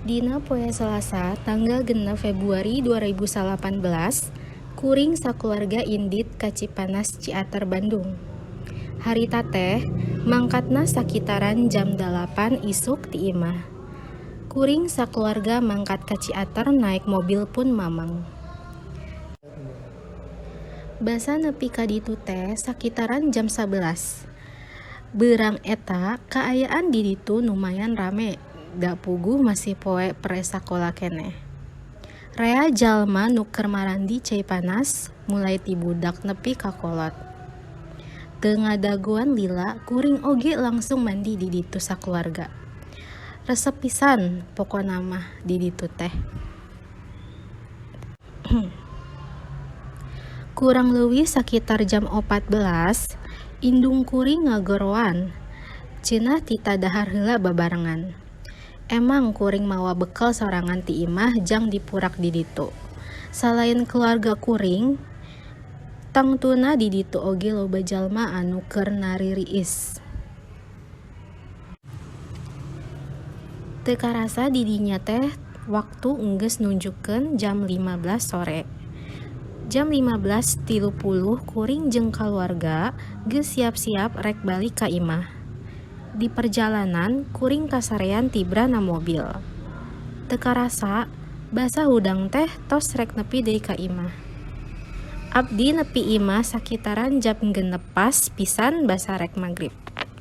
Dina poe Selasa tanggal 6 Februari 2018 kuring sakeluarga indit ka Cipanas Ciater Bandung. Harita teh mangkatna sakitaran jam 8 isuk ti imah. Kuring sakeluarga mangkat ka Ciater naik mobil pun mamang. Basa nepi ka ditu teh sakitaran jam 11. Beurang eta kaayaan di ditu lumayan rame. Da puguh masih poe pre-sakola keneh. Rea jalma nu keur marandi cai panas mulai ti budak nepi ka kolot. Teu ngadaguan lila kuring oge langsung mandi di ditu sakeluarga. Resep pisan pokona mah di ditu teh. Kurang leuwih sakitar jam 14 indung kuring ngagoroan. Cenah tita dahar heula babarengan. Emang kuring mawa bekal sorangan ti imah jang dipurak di ditu. Salain keluarga kuring, tangtuna di ditu oge loba jalma anu keur naririis. Teu karasa di dinya teh waktu enggeus nunjukkeun jam 15 sore. Jam 15.30 kuring jeung kaluarga geus siap-siap rek balik ka imah. Di perjalanan kuring kasarean tibrana mobil. Teu karasa basa hudang teh tos rek nepi deui ka imah. Abdi nepi imah sakitaran jam 6 pas pisan basa rek magrib.